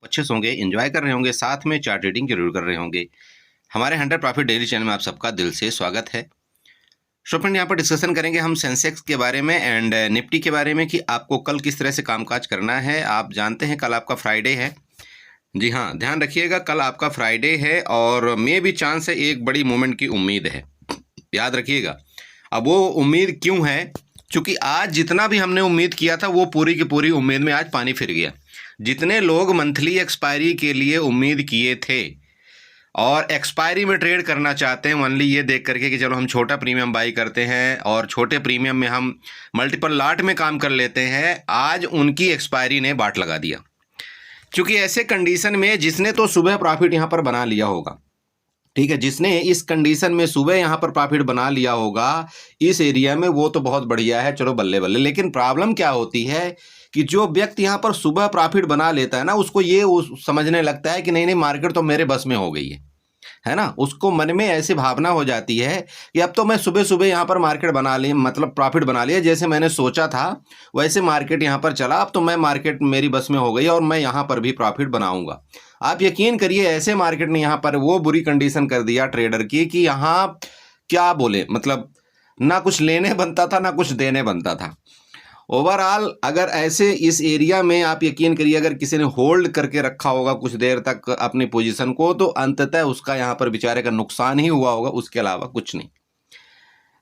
अच्छे से होंगे, एंजॉय कर रहे होंगे, साथ में चार्ट रीडिंग जरूर कर रहे होंगे। हमारे 100 प्रॉफिट डेली चैनल में आप सबका दिल से स्वागत है। सो फ्रेंड, यहाँ पर डिस्कशन करेंगे हम सेंसेक्स के बारे में एंड निफ्टी के बारे में कि आपको कल किस तरह से कामकाज करना है। आप जानते हैं कल आपका फ्राइडे है। जी हाँ, ध्यान रखिएगा, कल आपका फ्राइडे है और मे भी चांस है एक बड़ी मूवमेंट की उम्मीद है, याद रखिएगा। अब वो उम्मीद क्यों है? क्योंकि आज जितना भी हमने उम्मीद किया था वो पूरी की पूरी उम्मीद में आज पानी फिर गया। जितने लोग मंथली एक्सपायरी के लिए उम्मीद किए थे और एक्सपायरी में ट्रेड करना चाहते हैं, ओनली ये देख करके कि चलो हम छोटा प्रीमियम बाई करते हैं और छोटे प्रीमियम में हम मल्टीपल लाट में काम कर लेते हैं, आज उनकी एक्सपायरी ने बाट लगा दिया। क्योंकि ऐसे कंडीशन में जिसने तो सुबह प्रॉफिट यहाँ पर बना लिया होगा, ठीक है, जिसने इस कंडीशन में सुबह यहाँ पर प्रॉफिट बना लिया होगा इस एरिया में, वो तो बहुत बढ़िया है, चलो बल्ले बल्ले। लेकिन प्रॉब्लम क्या होती है कि जो व्यक्ति यहाँ पर सुबह प्रॉफिट बना लेता है ना, उसको ये समझने लगता है कि नहीं नहीं मार्केट तो मेरे बस में हो गई है ना। उसको मन में ऐसी भावना हो जाती है कि अब तो मैं सुबह सुबह यहाँ पर मार्केट बना ली, मतलब प्रॉफिट बना लिया, जैसे मैंने सोचा था वैसे मार्केट यहाँ पर चला, अब तो मैं मार्केट मेरी बस में हो गई और मैं यहाँ पर भी प्रॉफिट बनाऊंगा। आप यकीन करिए, ऐसे मार्केट ने यहाँ पर वो बुरी कंडीशन कर दिया ट्रेडर की कि यहाँ क्या बोले, मतलब ना कुछ लेने बनता था ना कुछ देने बनता था। ओवरऑल अगर ऐसे इस एरिया में आप यकीन करिए, अगर किसी ने होल्ड करके रखा होगा कुछ देर तक अपनी पोजीशन को, तो अंततः उसका यहाँ पर बेचारे का नुकसान ही हुआ होगा, उसके अलावा कुछ नहीं।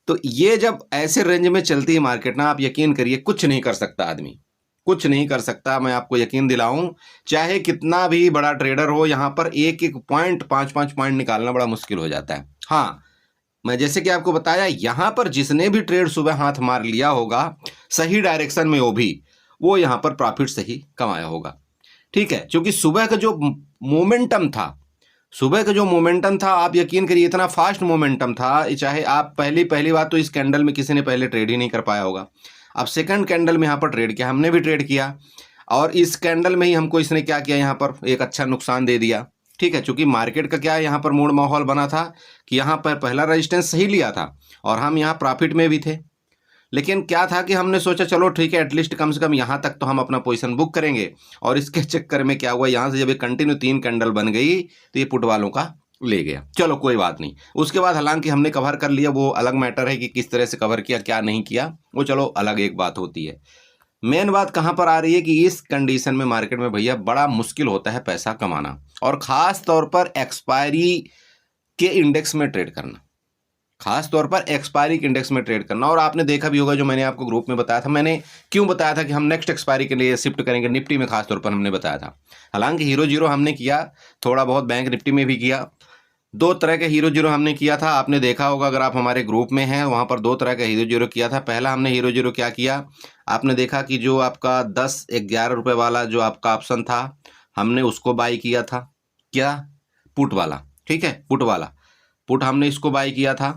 तो ये जब ऐसे रेंज में चलती है मार्केट ना, आप यकीन करिए कुछ नहीं कर सकता आदमी, कुछ नहीं कर सकता। मैं आपको यकीन दिलाऊं, चाहे कितना भी बड़ा ट्रेडर हो, यहाँ पर एक एक पॉइंट, 5-5 पॉइंट निकालना बड़ा मुश्किल हो जाता है। हाँ, मैं जैसे कि आपको बताया, यहाँ पर जिसने भी ट्रेड सुबह हाथ मार लिया होगा सही डायरेक्शन में, वो यहाँ पर प्रॉफिट सही कमाया होगा, ठीक है। क्योंकि सुबह का जो मोमेंटम था, आप यकीन करिए इतना फास्ट मोमेंटम था, चाहे आप पहली बात तो इस कैंडल में किसी ने पहले ट्रेड ही नहीं कर पाया होगा। अब सेकंड कैंडल में यहाँ पर ट्रेड किया, हमने भी ट्रेड किया, और इस कैंडल में ही हमको इसने क्या किया, यहाँ पर एक अच्छा नुकसान दे दिया, ठीक है। चूंकि मार्केट का क्या है, यहाँ पर मूड माहौल बना था कि यहाँ पर पहला रेजिस्टेंस सही लिया था और हम यहाँ प्रॉफिट में भी थे। लेकिन क्या था कि हमने सोचा चलो ठीक है, एटलीस्ट कम से कम यहाँ तक तो हम अपना पोजीशन बुक करेंगे। और इसके चक्कर में क्या हुआ, यहाँ से जब ये कंटिन्यू 3 कैंडल बन गई तो ये पुट वालों का ले गया। चलो कोई बात नहीं, उसके बाद हालांकि हमने कवर कर लिया, वो अलग मैटर है कि किस तरह से कवर किया क्या नहीं किया, वो चलो अलग एक बात होती है। मेन बात कहाँ पर आ रही है कि इस कंडीशन में मार्केट में भैया बड़ा मुश्किल होता है पैसा कमाना, और ख़ास तौर पर एक्सपायरी के इंडेक्स में ट्रेड करना, खास तौर पर एक्सपायरी के इंडेक्स में ट्रेड करना। और आपने देखा भी होगा, जो मैंने आपको ग्रुप में बताया था, मैंने क्यों बताया था कि हम नेक्स्ट एक्सपायरी के लिए शिफ्ट करेंगे निफ्टी में, खास तौर पर हमने बताया था। हालांकि हीरो जीरो हमने किया, थोड़ा बहुत बैंक निफ्टी में भी किया, 2 तरह के हीरो जीरो हमने किया था। आपने देखा होगा अगर आप हमारे ग्रुप में हैं, वहाँ पर 2 तरह का हीरो जीरो किया था। पहला हमने हीरो जीरो क्या किया, आपने देखा कि जो आपका 10-11 रुपये वाला जो आपका ऑप्शन था, हमने उसको बाई किया था। क्या? पुट वाला, ठीक है, पुट वाला, पुट हमने इसको बाई किया था।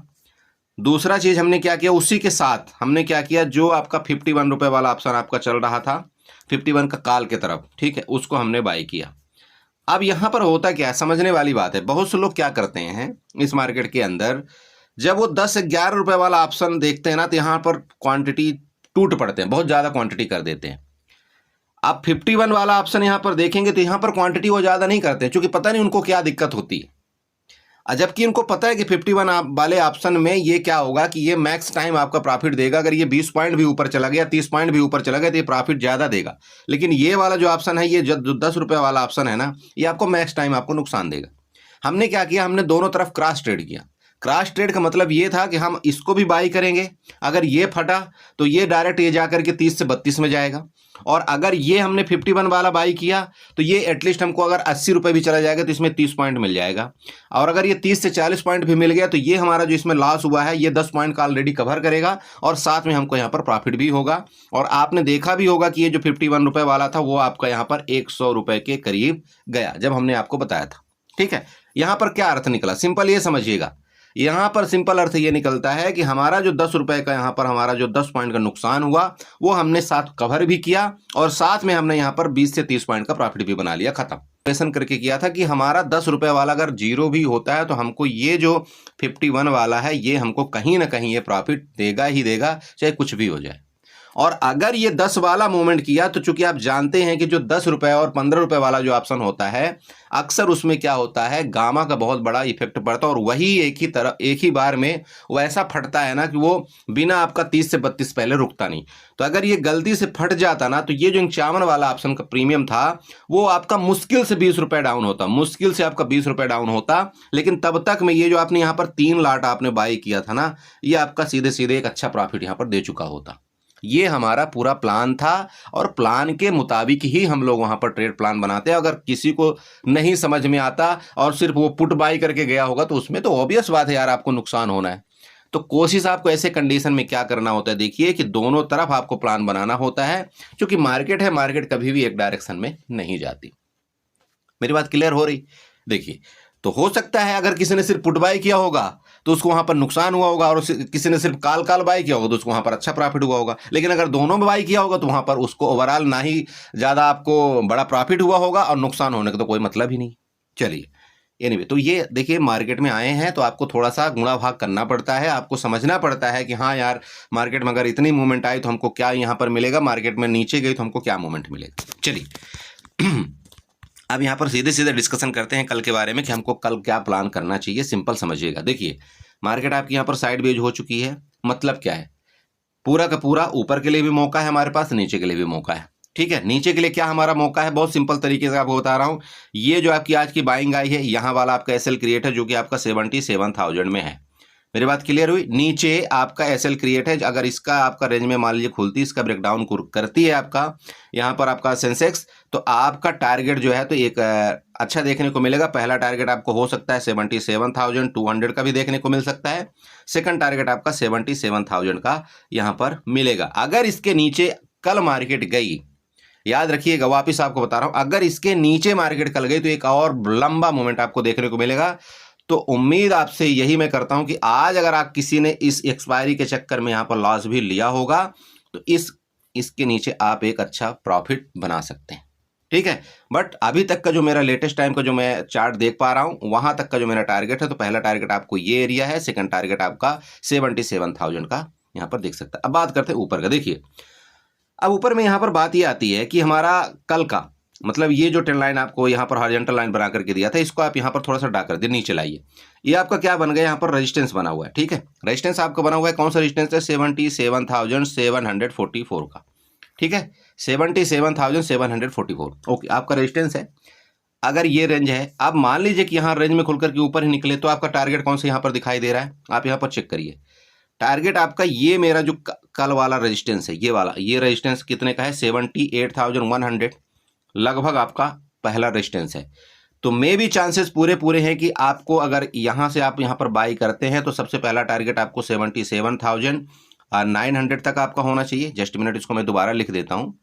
दूसरा चीज़ हमने क्या किया, उसी के साथ हमने क्या किया, जो आपका 51 रुपये वाला ऑप्शन आपका चल रहा था 51 का कॉल के तरफ, ठीक है, उसको हमने बाई किया। अब यहाँ पर होता क्या है, समझने वाली बात है। बहुत से लोग क्या करते हैं इस मार्केट के अंदर, जब वो 10-11 रुपये वाला ऑप्शन देखते हैं ना, तो यहाँ पर क्वांटिटी टूट पड़ते हैं, बहुत ज़्यादा क्वांटिटी कर देते हैं। आप 51 वाला ऑप्शन यहाँ पर देखेंगे तो यहाँ पर क्वांटिटी वो ज़्यादा नहीं करते, क्योंकि पता नहीं उनको क्या दिक्कत होती है। जबकि इनको पता है कि 51 वाले ऑप्शन में ये क्या होगा कि ये मैक्स टाइम आपका प्रॉफिट देगा। अगर ये 20 पॉइंट भी ऊपर चला गया, 30 पॉइंट भी ऊपर चला गया, तो ये प्रॉफिट ज़्यादा देगा। लेकिन ये वाला जो ऑप्शन है, ये जो 10 रुपये वाला ऑप्शन है ना, ये आपको मैक्स टाइम आपको नुकसान देगा। हमने क्या किया, हमने दोनों तरफ क्रॉस ट्रेड किया। क्रॉस ट्रेड का मतलब ये था कि हम इसको भी बाई करेंगे, अगर ये फटा तो ये डायरेक्ट ये जाकर के 30 से 32 में जाएगा, और अगर ये हमने 51 वाला बाई किया तो ये एटलीस्ट हमको अगर 80 रुपये भी चला जाएगा तो इसमें 30 पॉइंट मिल जाएगा, और अगर ये 30 से 40 पॉइंट भी मिल गया तो ये हमारा जो इसमें लॉस हुआ है ये 10 पॉइंट का ऑलरेडी कवर करेगा, और साथ में हमको यहाँ पर प्रॉफिट भी होगा। और आपने देखा भी होगा कि ये जो 51 रुपये वाला था वो आपका यहाँ पर 100 रुपये के करीब गया, जब हमने आपको बताया था, ठीक है। यहाँ पर क्या अर्थ निकला, सिंपल ये समझिएगा, यहाँ पर सिंपल अर्थ ये निकलता है कि हमारा जो 10 रुपये का यहाँ पर हमारा जो 10 पॉइंट का नुकसान हुआ वो हमने साथ कवर भी किया, और साथ में हमने यहाँ पर 20 से 30 पॉइंट का प्रॉफिट भी बना लिया, खत्म। ऑपरेशन करके किया था कि हमारा 10 रुपये वाला अगर जीरो भी होता है तो हमको ये जो 51 वाला है ये हमको कहीं ना कहीं ये प्रॉफिट देगा ही देगा, चाहे कुछ भी हो जाए। और अगर ये 10 वाला मूवमेंट किया तो चूंकि आप जानते हैं कि जो 10 रुपए और 15 रुपए वाला जो ऑप्शन होता है, अक्सर उसमें क्या होता है, गामा का बहुत बड़ा इफेक्ट पड़ता है और वही एक ही बार में वो ऐसा फटता है ना कि वो बिना आपका 30 से 32 पहले रुकता नहीं। तो अगर ये गलती से फट जाता ना तो ये जो 51 वाला ऑप्शन का प्रीमियम था वो आपका मुश्किल से 20 रुपए डाउन होता, मुश्किल से आपका 20 रुपए डाउन होता। लेकिन तब तक में ये जो आपने यहाँ पर 3 लाट आपने बाई किया था ना, ये आपका सीधे सीधे एक अच्छा प्रॉफिट यहाँ पर दे चुका होता। ये हमारा पूरा प्लान था और प्लान के मुताबिक ही हम लोग वहां पर ट्रेड प्लान बनाते हैं। अगर किसी को नहीं समझ में आता और सिर्फ वो पुट बाई करके गया होगा तो उसमें तो ऑब्वियस बात है यार, आपको नुकसान होना है। तो कोशिश आपको ऐसे कंडीशन में क्या करना होता है, देखिए कि दोनों तरफ आपको प्लान बनाना होता है, क्योंकि मार्केट है, मार्केट कभी भी एक डायरेक्शन में नहीं जाती। मेरी बात क्लियर हो रही? देखिए, तो हो सकता है अगर किसी ने सिर्फ पुट बाई किया होगा तो उसको वहां पर नुकसान हुआ होगा, और किसी ने सिर्फ काल बाई किया होगा तो उसको वहां पर अच्छा प्रॉफिट हुआ होगा। लेकिन अगर दोनों में बाई किया होगा तो वहां पर उसको ओवरऑल ना ही ज्यादा आपको बड़ा प्रॉफिट हुआ होगा और नुकसान होने का तो कोई मतलब ही नहीं। चलिए, एनीवे, तो ये देखिए, मार्केट में आए हैं तो आपको थोड़ा सा गुणा भाग करना पड़ता है, आपको समझना पड़ता है कि हाँ यार, मार्केट में अगर इतनी मूवमेंट आई तो हमको क्या यहाँ पर मिलेगा, मार्केट में नीचे गई तो हमको क्या मूवमेंट मिलेगा। चलिए अब यहाँ पर सीधे सीधे डिस्कशन करते हैं कल के बारे में कि हमको कल क्या प्लान करना चाहिए। सिंपल समझिएगा, देखिए मार्केट आपकी यहाँ पर साइड वेज हो चुकी है, मतलब क्या है, पूरा का पूरा ऊपर के लिए भी मौका है हमारे पास, नीचे के लिए भी मौका है। ठीक है, नीचे के लिए क्या हमारा मौका है, बहुत सिंपल तरीके से आपको बता रहा हूँ। ये जो आपकी आज की बाइंग आई है, यहाँ वाला आपका एसएल क्रिएट है जो कि आपका 77,000 में है। मेरी बात क्लियर हुई? नीचे आपका एसएल क्रिएट है, अगर इसका आपका रेंज में मान लीजिए खुलती, इसका ब्रेकडाउन करती है आपका यहाँ पर आपका सेंसेक्स, तो आपका टारगेट जो है तो एक अच्छा देखने को मिलेगा। पहला टारगेट आपको हो सकता है 77,200 का भी देखने को मिल सकता है। सेकंड टारगेट आपका 77,000 का यहाँ पर मिलेगा। अगर इसके नीचे कल मार्केट गई, याद रखिएगा, वापिस आपको बता रहा हूं, अगर इसके नीचे मार्केट कल गई तो एक और लंबा मूवमेंट आपको देखने को मिलेगा। तो उम्मीद आपसे यही मैं करता हूं कि आज अगर आप किसी ने इस एक्सपायरी के चक्कर में यहां पर लॉस भी लिया होगा तो इसके नीचे आप एक अच्छा प्रॉफिट बना सकते हैं। ठीक है, बट अभी तक का जो मेरा लेटेस्ट टाइम का जो मैं चार्ट देख पा रहा हूं, वहां तक का जो मेरा टारगेट है, तो पहला टारगेट आपको ये एरिया है, सेकंड टारगेट आपका 77,000 का यहां पर देख सकता है। अब बात करते हैं ऊपर का। देखिए, अब ऊपर में यहां पर बात ये आती है कि हमारा कल का मतलब ये जो ट्रेंड लाइन आपको यहाँ पर हॉरिजॉन्टल लाइन बना करके दिया था, इसको आप यहाँ पर थोड़ा सा डाक कर दे, नीचे लाइए। ये आपका क्या बन गया, यहाँ पर रेजिस्टेंस बना हुआ है। ठीक है, रेजिस्टेंस आपका बना हुआ है, कौन सा रेजिस्टेंस है, 77,744 का। ठीक है, 77,744, ओके, आपका रेजिस्टेंस है। अगर ये रेंज है, आप मान लीजिए कि यहाँ रेंज में खुलकर के ऊपर ही निकले, तो आपका टारगेट कौन सा यहाँ पर दिखाई दे रहा है, आप यहाँ पर चेक करिए। टारगेट आपका ये मेरा जो कल वाला रेजिस्टेंस है, ये वाला, ये रेजिस्टेंस कितने का है, 78,100 लगभग आपका पहला रेजिस्टेंस है। तो मे भी चांसेस पूरे हैं कि आपको अगर यहाँ से आप यहाँ पर बाई करते हैं तो सबसे पहला टारगेट आपको 77,900 तक आपका होना चाहिए। जस्ट मिनट, इसको मैं दोबारा लिख देता हूँ।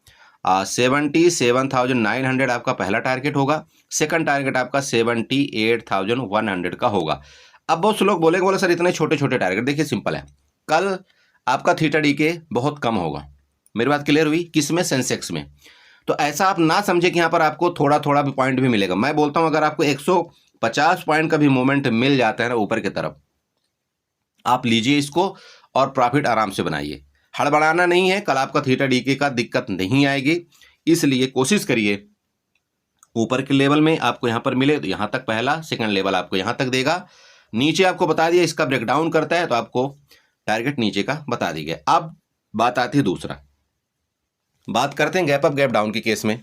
77,900 आपका पहला टारगेट होगा। सेकंड टारगेट आपका 78,100 का होगा। अब बहुत से लोग बोले सर इतने छोटे छोटे टारगेट। देखिए सिंपल है, कल आपका थीटा डी के बहुत कम होगा। मेरी बात क्लियर हुई? किसमें? सेंसेक्स में। तो ऐसा आप ना समझे कि यहाँ पर आपको थोड़ा थोड़ा भी पॉइंट भी मिलेगा। मैं बोलता हूं अगर आपको 150 पॉइंट का भी मोमेंट मिल जाता है ना ऊपर की तरफ, आप लीजिए इसको और प्रॉफिट आराम से बनाइए। हड़बड़ाना नहीं है, कल आपका थीटा डीके का दिक्कत नहीं आएगी। इसलिए कोशिश करिए ऊपर के लेवल में आपको यहाँ पर मिले तो यहाँ तक पहला, सेकंड लेवल आपको यहाँ तक देगा। नीचे आपको बता दिया इसका ब्रेकडाउन करता है तो आपको टारगेट नीचे का बता दी गया। अब बात आती है दूसरा, बात करते हैं गैप अप गैप डाउन के केस में।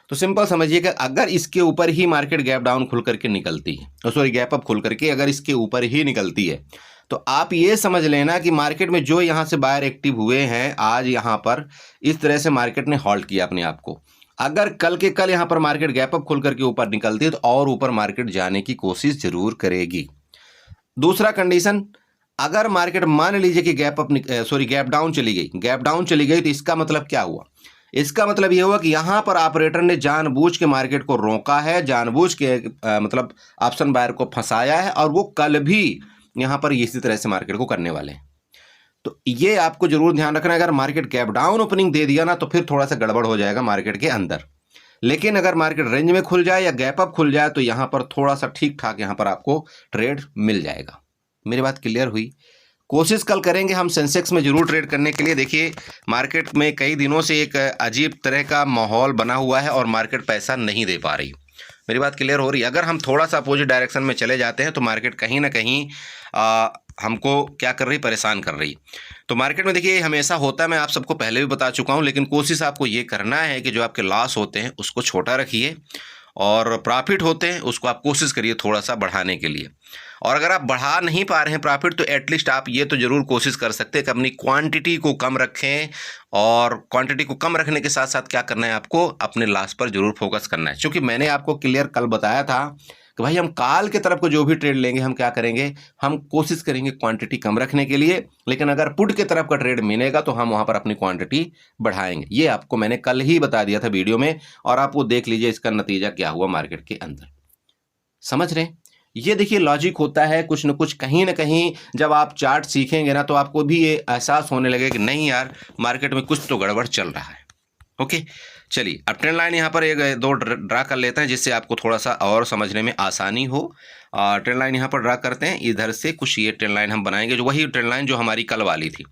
तो सिंपल समझिएगा, अगर इसके ऊपर ही मार्केट गैप डाउन खुल करके निकलती है, सॉरी गैप अप खुल करके अगर इसके ऊपर ही निकलती है, तो आप ये समझ लेना कि मार्केट में जो यहाँ से बायर एक्टिव हुए हैं, आज यहाँ पर इस तरह से मार्केट ने हॉल्ट किया अपने आप को। अगर कल के कल यहाँ पर मार्केट गैप अप खुल करके ऊपर निकलती है तो और ऊपर मार्केट जाने की कोशिश जरूर करेगी। दूसरा कंडीशन, अगर मार्केट मान लीजिए कि गैप डाउन चली गई, गैप डाउन चली गई, तो इसका मतलब क्या हुआ? इसका मतलब यह हुआ कि यहां पर ऑपरेटर ने जानबूझ के मार्केट को रोका है, जानबूझ के मतलब ऑप्शन बायर को फंसाया है, और वो कल भी यहां पर इसी तरह से मार्केट को करने वाले हैं। तो ये आपको जरूर ध्यान रखना है। अगर मार्केट गैप डाउन ओपनिंग दे दिया ना तो फिर थोड़ा सा गड़बड़ हो जाएगा मार्केट के अंदर। लेकिन अगर मार्केट रेंज में खुल जाए या गैप अप खुल जाए तो यहां पर थोड़ा सा ठीक ठाक यहां पर आपको ट्रेड मिल जाएगा। मेरी बात क्लियर हुई? कोशिश कल करेंगे हम सेंसेक्स में ज़रूर ट्रेड करने के लिए। देखिए मार्केट में कई दिनों से एक अजीब तरह का माहौल बना हुआ है और मार्केट पैसा नहीं दे पा रही। मेरी बात क्लियर हो रही है? अगर हम थोड़ा सा अपोजिट डायरेक्शन में चले जाते हैं तो मार्केट कहीं ना कहीं हमको क्या कर रही, परेशान कर रही। तो मार्केट में देखिए हमेशा होता है, मैं आप सबको पहले भी बता चुका हूँ, लेकिन कोशिश आपको ये करना है कि जो आपके लॉस होते हैं उसको छोटा रखिए और प्रॉफिट होते हैं उसको आप कोशिश करिए थोड़ा सा बढ़ाने के लिए। और अगर आप बढ़ा नहीं पा रहे हैं प्रॉफिट तो एटलीस्ट आप ये तो ज़रूर कोशिश कर सकते हैं कि अपनी क्वांटिटी को कम रखें। और क्वांटिटी को कम रखने के साथ साथ क्या करना है, आपको अपने लॉस पर ज़रूर फोकस करना है। क्योंकि मैंने आपको क्लियर कल बताया था कि भाई हम काल के तरफ को जो भी ट्रेड लेंगे हम क्या करेंगे, हम कोशिश करेंगे क्वांटिटी कम रखने के लिए, लेकिन अगर पुट के तरफ का ट्रेड मिलेगा तो हम वहाँ पर अपनी क्वांटिटी बढ़ाएंगे। ये आपको मैंने कल ही बता दिया था वीडियो में, और आप वो देख लीजिए इसका नतीजा क्या हुआ मार्केट के अंदर। समझ रहे हैं? ये देखिए लॉजिक होता है कुछ न कुछ, कहीं ना कहीं जब आप चार्ट सीखेंगे ना तो आपको भी ये एहसास होने लगेगा कि नहीं यार मार्केट में कुछ तो गड़बड़ चल रहा है। ओके चलिए अब ट्रेंड लाइन यहाँ पर एक दो ड्रा कर लेते हैं जिससे आपको थोड़ा सा और समझने में आसानी हो। ट्रेंड लाइन यहाँ पर ड्रा करते हैं, इधर से कुछ ये ट्रेंड लाइन हम बनाएंगे, जो वही ट्रेंड लाइन जो हमारी कल वाली थी।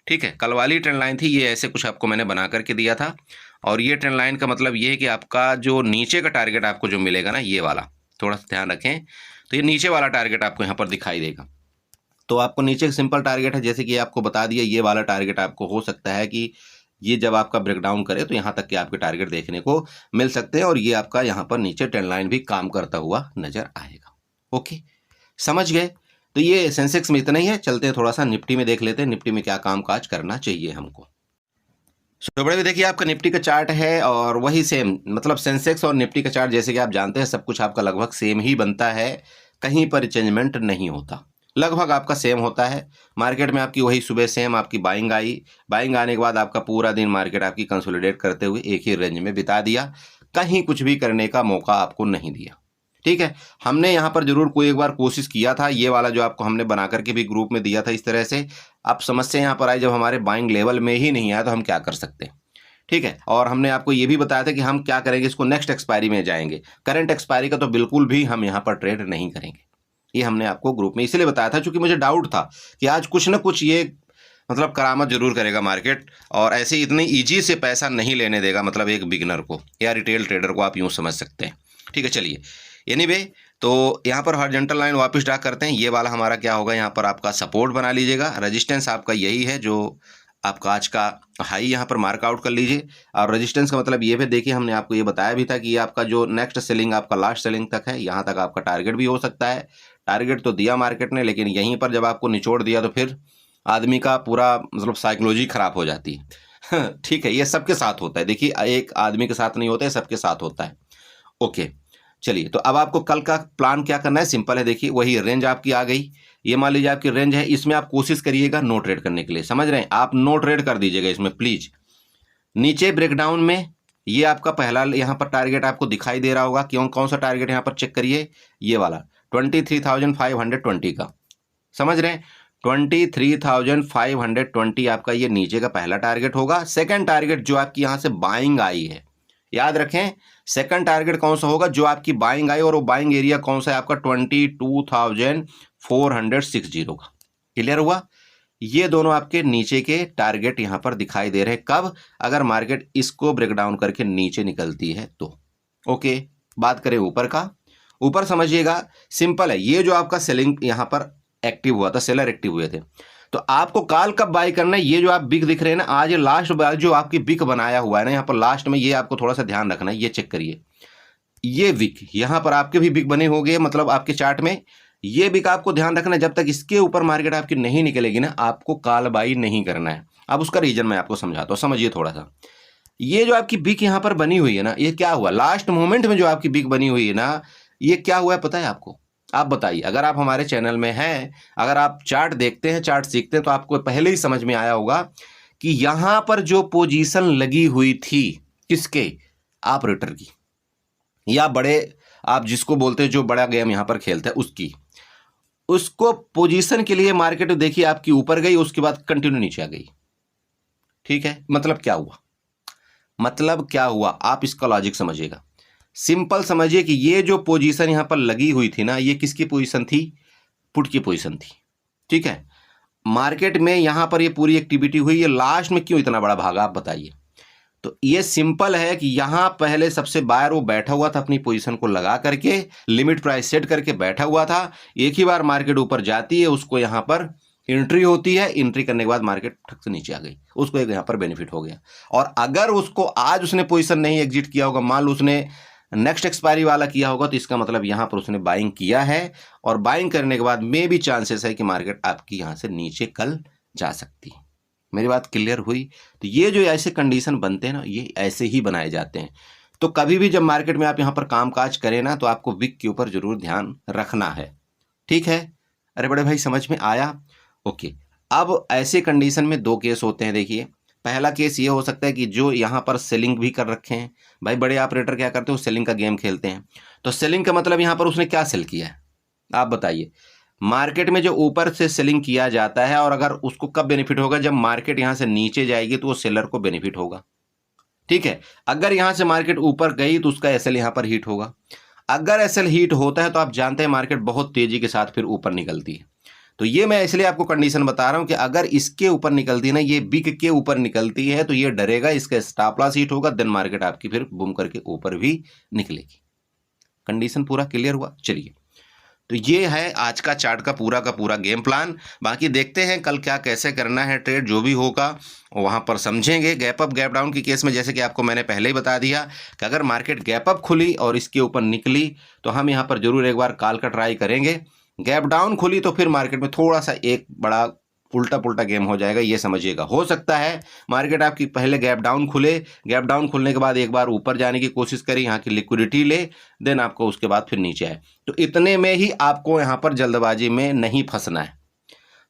ठीक है, कल वाली ट्रेंड लाइन थी, ये ऐसे कुछ आपको मैंने बना करके दिया था। और ये ट्रेंड लाइन का मतलब ये है कि आपका जो नीचे का टारगेट आपको जो मिलेगा ना, ये वाला थोड़ा सा ध्यान रखें, तो ये नीचे वाला टारगेट आपको यहाँ पर दिखाई देगा। तो आपको नीचे सिंपल टारगेट है, जैसे कि आपको बता दिया, ये वाला टारगेट आपको हो सकता है कि ये जब आपका ब्रेकडाउन करे तो यहाँ तक के आपके टारगेट देखने को मिल सकते हैं, और ये आपका यहाँ पर नीचे ट्रेंड लाइन भी काम करता हुआ नजर आएगा। ओके समझ गए? तो ये सेंसेक्स में इतना ही है। चलते हैं थोड़ा सा निफ्टी में देख लेते हैं, निफ्टी में क्या काम काज करना चाहिए हमको। तो बड़े भी देखिए आपका निफ्टी का चार्ट है और वही सेम, मतलब सेंसेक्स और निफ्टी का चार्ट जैसे कि आप जानते हैं सब कुछ आपका लगभग सेम ही बनता है, कहीं पर चेंजमेंट नहीं होता, लगभग आपका सेम होता है। मार्केट में आपकी वही सुबह सेम आपकी बाइंग आई, बाइंग आने के बाद आपका पूरा दिन मार्केट आपकी कंसोलिडेट करते हुए एक ही रेंज में बिता दिया, कहीं कुछ भी करने का मौका आपको नहीं दिया। ठीक है, हमने यहाँ पर जरूर कोई एक बार कोशिश किया था, ये वाला जो आपको हमने बना करके भी ग्रुप में दिया था इस तरह से। अब समस्या यहाँ पर आई जब हमारे बाइंग लेवल में ही नहीं आया तो हम क्या कर सकते हैं। ठीक है, और हमने आपको ये भी बताया था कि हम क्या करेंगे, इसको नेक्स्ट एक्सपायरी में जाएंगे, करंट एक्सपायरी का तो बिल्कुल भी हम यहाँ पर ट्रेड नहीं करेंगे। ये हमने आपको ग्रुप में इसलिए बताया था क्योंकि मुझे डाउट था कि आज कुछ ना कुछ ये मतलब करामत जरूर करेगा मार्केट, और ऐसे इतनी ईजी से पैसा नहीं लेने देगा, मतलब एक बिगिनर को या रिटेल ट्रेडर को आप यूँ समझ सकते हैं। ठीक है चलिए, एनीवे तो यहाँ पर हॉरिजॉन्टल लाइन वापस ड्रा करते हैं। ये वाला हमारा क्या होगा, यहाँ पर आपका सपोर्ट बना लीजिएगा, रेजिस्टेंस आपका यही है जो आपका आज का हाई यहाँ पर मार्क आउट कर लीजिए। और रेजिस्टेंस का मतलब ये भी देखिए, हमने आपको ये बताया भी था कि ये आपका जो नेक्स्ट सेलिंग आपका लास्ट सेलिंग तक है, यहाँ तक आपका टारगेट भी हो सकता है। टारगेट तो दिया मार्केट ने, लेकिन यहीं पर जब आपको निचोड़ दिया तो फिर आदमी का पूरा मतलब साइकोलॉजी खराब हो जाती है। ठीक है, ये सबके साथ होता है, देखिए एक आदमी के साथ नहीं होता है, सबके साथ होता है। ओके चलिए, तो अब आपको कल का प्लान क्या करना है, सिंपल है। देखिए वही रेंज आपकी आ गई, ये मान लीजिए आपकी रेंज है, इसमें आप कोशिश करिएगा नो ट्रेड करने के लिए, समझ रहे हैं? आप नो ट्रेड कर दीजिएगा इसमें प्लीज। नीचे ब्रेकडाउन में ये आपका पहला यहाँ पर टारगेट आपको दिखाई दे रहा होगा, क्यों कौन सा टारगेट यहाँ पर चेक करिए, ये वाला 23,520 का, समझ रहे हैं? 23,520 आपका ये नीचे का पहला टारगेट होगा। सेकंड टारगेट जो आपकी यहाँ से बाइंग आई है, याद रखें सेकंड टारगेट कौन सा होगा, जो आपकी बाइंग आई, और वो बाइंग एरिया कौन सा है आपका 22,460 का। क्लियर हुआ? ये दोनों आपके नीचे के टारगेट यहां पर दिखाई दे रहे हैं। कब? अगर मार्केट इसको ब्रेकडाउन करके नीचे निकलती है तो। ओके, बात करें ऊपर का, ऊपर समझिएगा सिंपल है, ये जो आपका सेलिंग यहां पर एक्टिव हुआ था, सेलर एक्टिव हुए थे, तो आपको कॉल कब बाय करना है, ये जो आप बिग दिख रहे हैं ना, आज लास्ट बार जो आपकी बिग बनाया हुआ है ना यहाँ पर लास्ट में, ये आपको थोड़ा सा ध्यान रखना है, ये चेक करिए, ये विक यहाँ पर आपके भी बिग बने होंगे, मतलब आपके चार्ट में ये बिग आपको ध्यान रखना है। जब तक इसके ऊपर मार्केट आपकी नहीं निकलेगी ना, आपको कॉल बाई नहीं करना है। अब उसका रीजन मैं आपको समझाता हूँ, समझिए थोड़ा सा। ये जो आपकी बिग यहाँ पर बनी हुई है ना, ये क्या हुआ लास्ट मोमेंट में जो आपकी बिग बनी हुई है ना, ये क्या हुआ है पता है आपको? आप बताइए, अगर आप हमारे चैनल में हैं, अगर आप चार्ट देखते हैं, चार्ट सीखते हैं, तो आपको पहले ही समझ में आया होगा कि यहां पर जो पोजीशन लगी हुई थी, किसके? ऑपरेटर की, या बड़े आप जिसको बोलते हैं जो बड़ा गेम यहां पर खेलता है उसकी, उसको पोजीशन के लिए मार्केट देखिए आपकी ऊपर गई, उसके बाद कंटिन्यू नीचे आ गई। ठीक है, मतलब क्या हुआ, मतलब क्या हुआ, आप इसका लॉजिक समझिएगा। सिंपल समझिए कि ये जो पोजीशन यहां पर लगी हुई थी ना, ये किसकी पोजीशन थी? पुट की पोजीशन थी। ठीक है, मार्केट में यहाँ पर ये पूरी एक्टिविटी हुई, ये लास्ट में क्यों इतना बड़ा भागा, आप बताइए। तो ये सिंपल है कि यहाँ पहले सबसे बायर वो बैठा हुआ था, अपनी पोजीशन को लगा करके लिमिट प्राइस सेट करके बैठा हुआ था। एक ही बार मार्केट ऊपर जाती है, उसको यहाँ पर एंट्री होती है, एंट्री करने के बाद मार्केट ठक से नीचे आ गई, उसको एक यहाँ पर बेनिफिट हो गया। और अगर उसको आज उसने पोजीशन नहीं एग्जिट किया होगा, मान लो उसने नेक्स्ट एक्सपायरी वाला किया होगा, तो इसका मतलब यहाँ पर उसने बाइंग किया है, और बाइंग करने के बाद में भी चांसेस है कि मार्केट आपकी यहाँ से नीचे कल जा सकती है। मेरी बात क्लियर हुई। तो ये जो ऐसे कंडीशन बनते हैं ना, ये ऐसे ही बनाए जाते हैं। तो कभी भी जब मार्केट में आप यहाँ पर कामकाज करें ना, तो आपको विक के ऊपर जरूर ध्यान रखना है, ठीक है। अरे बड़े भाई समझ में आया, ओके। अब ऐसे कंडीशन में दो केस होते हैं, देखिए। पहला केस ये हो सकता है कि जो यहाँ पर सेलिंग भी कर रखे हैं, भाई बड़े ऑपरेटर क्या करते हैं, सेलिंग का गेम खेलते हैं। तो सेलिंग का मतलब यहाँ पर उसने क्या सेल किया है, आप बताइए। मार्केट में जो ऊपर से सेलिंग किया जाता है, और अगर उसको कब बेनिफिट होगा, जब मार्केट यहाँ से नीचे जाएगी तो वो सेलर को बेनिफिट होगा, ठीक है। अगर यहाँ से मार्केट ऊपर गई तो उसका एसएल यहाँ पर हीट होगा। अगर एसएल हीट होता है तो आप जानते हैं मार्केट बहुत तेजी के साथ फिर ऊपर निकलती है। तो ये मैं इसलिए आपको कंडीशन बता रहा हूं कि अगर इसके ऊपर निकलती है ना, ये बिग के ऊपर निकलती है, तो ये डरेगा, इसका स्टॉप लॉस हिट होगा, देन मार्केट आपकी फिर बूम करके ऊपर भी निकलेगी। कंडीशन पूरा क्लियर हुआ, चलिए। तो ये है आज का चार्ट का पूरा गेम प्लान। बाकी देखते हैं कल क्या कैसे करना है ट्रेड, जो भी होगा वहां पर समझेंगे। गैप अप गैप डाउन की केस में जैसे कि आपको मैंने पहले ही बता दिया कि अगर मार्केट गैप अप खुली और इसके ऊपर निकली तो हम यहाँ पर जरूर एक बार कॉल का ट्राई करेंगे। गैप डाउन खुली तो फिर मार्केट में थोड़ा सा एक बड़ा उल्टा पुल्टा गेम हो जाएगा, ये समझिएगा। हो सकता है मार्केट आपकी पहले गैप डाउन खुले, गैप डाउन खुलने के बाद एक बार ऊपर जाने की कोशिश करें, यहाँ की लिक्विडिटी ले, देन आपको उसके बाद फिर नीचे आए। तो इतने में ही आपको यहाँ पर जल्दबाजी में नहीं फंसना है।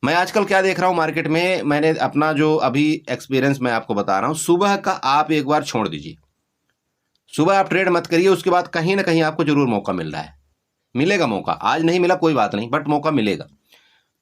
मैं आजकल क्या देख रहा हूँ मार्केट में, मैंने अपना जो अभी एक्सपीरियंस मैं आपको बता रहा हूँ, सुबह का आप एक बार छोड़ दीजिए, सुबह आप ट्रेड मत करिए, उसके बाद कहीं ना कहीं आपको जरूर मौका मिल रहा है, मिलेगा मौका। आज नहीं मिला कोई बात नहीं, बट मौका मिलेगा।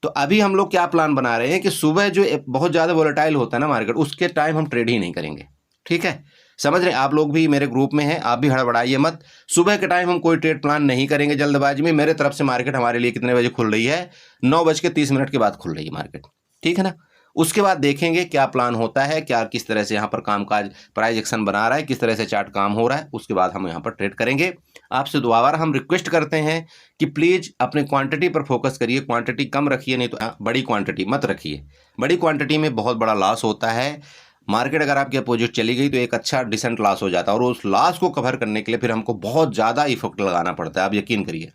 तो अभी हम लोग क्या प्लान बना रहे हैं कि सुबह जो बहुत ज़्यादा वोलेटाइल होता है ना मार्केट, उसके टाइम हम ट्रेड ही नहीं करेंगे, ठीक है। समझ रहे हैं, आप लोग भी मेरे ग्रुप में हैं, आप भी हड़बड़ाइए मत। सुबह के टाइम हम कोई ट्रेड प्लान नहीं करेंगे जल्दबाजी में। मेरे तरफ से मार्केट हमारे लिए कितने बजे खुल रही है, 9:30 के बाद खुल रही है मार्केट, ठीक है ना। उसके बाद देखेंगे क्या प्लान होता है, क्या किस तरह से यहाँ पर कामकाज प्राइस एक्शन बना रहा है, किस तरह से चार्ट काम हो रहा है, उसके बाद हम यहाँ पर ट्रेड करेंगे। आपसे दोबारा हम रिक्वेस्ट करते हैं कि प्लीज़ अपने क्वांटिटी पर फोकस करिए, क्वांटिटी कम रखिए, नहीं तो बड़ी क्वांटिटी मत रखिए। बड़ी क्वांटिटी में बहुत बड़ा लॉस होता है। मार्केट अगर आपकी अपोजिट चली गई तो एक अच्छा डिसेंट लॉस हो जाता है, और उस लॉस को कवर करने के लिए फिर हमको बहुत ज़्यादा इफेक्ट लगाना पड़ता है, आप यकीन करिए,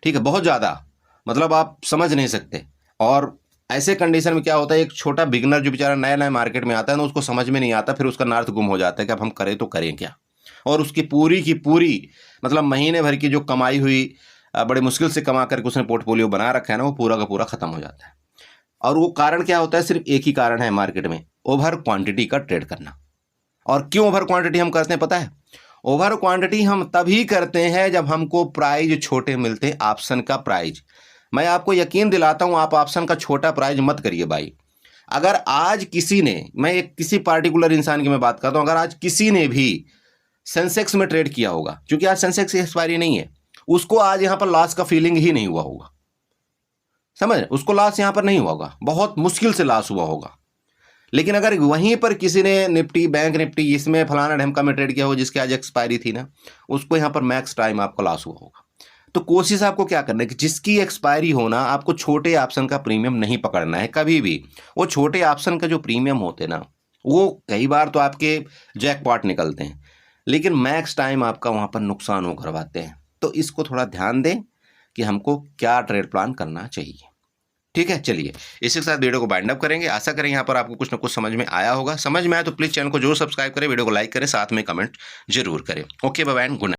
ठीक है। बहुत ज़्यादा, मतलब आप समझ नहीं सकते। और ऐसे कंडीशन में क्या होता है, एक छोटा बिगनर जो बेचारा नया नया मार्केट में आता है ना, उसको समझ में नहीं आता, फिर उसका नार्थ गुम हो जाता है कि अब हम करें तो करें क्या। और उसकी पूरी की पूरी मतलब महीने भर की जो कमाई हुई, बड़े मुश्किल से कमा करके उसने पोर्टफोलियो बना रखा है ना, वो पूरा का पूरा खत्म हो जाता है। और वो कारण क्या होता है, सिर्फ एक ही कारण है मार्केट में, ओवर क्वांटिटी का ट्रेड करना। और क्यों ओवर क्वांटिटी हम करते हैं पता है? ओवर क्वांटिटी हम तभी करते हैं जब हमको प्राइज छोटे मिलते हैं, ऑप्शन का प्राइज। मैं आपको यकीन दिलाता हूं, आप ऑप्शन का छोटा प्राइज मत करिए भाई। अगर आज किसी ने, मैं एक किसी पार्टिकुलर इंसान की मैं बात करता हूं, अगर आज किसी ने भी सेंसेक्स में ट्रेड किया होगा, क्योंकि आज सेंसेक्स की एक्सपायरी नहीं है, उसको आज यहां पर लॉस का फीलिंग ही नहीं हुआ होगा। समझ, उसको लॉस यहां पर नहीं हुआ होगा, बहुत मुश्किल से लॉस हुआ होगा। लेकिन अगर वहीं पर किसी ने निफ्टी, बैंक निफ्टी, इसमें फलाना ढमका में ट्रेड किया हो जिसकी आज एक्सपायरी थी ना, उसको यहां पर मैक्स टाइम आपका लॉस हुआ होगा। तो कोशिश आपको क्या करना है कि जिसकी एक्सपायरी होना, आपको छोटे ऑप्शन का प्रीमियम नहीं पकड़ना है कभी भी। वो छोटे ऑप्शन का जो प्रीमियम होते ना, वो कई बार तो आपके जैकपॉट निकलते हैं, लेकिन मैक्स टाइम आपका वहां पर नुकसान हो करवाते हैं। तो इसको थोड़ा ध्यान दें कि हमको क्या ट्रेड प्लान करना चाहिए, ठीक है। चलिए इसी के साथ वीडियो को बाइंड अप करेंगे। आशा करें यहाँ पर आपको कुछ ना कुछ समझ में आया होगा। समझ में आया तो प्लीज़ चैनल को जरूर सब्सक्राइब करें, वीडियो को लाइक करें, साथ में कमेंट जरूर करें। Okay, bye bye, good night.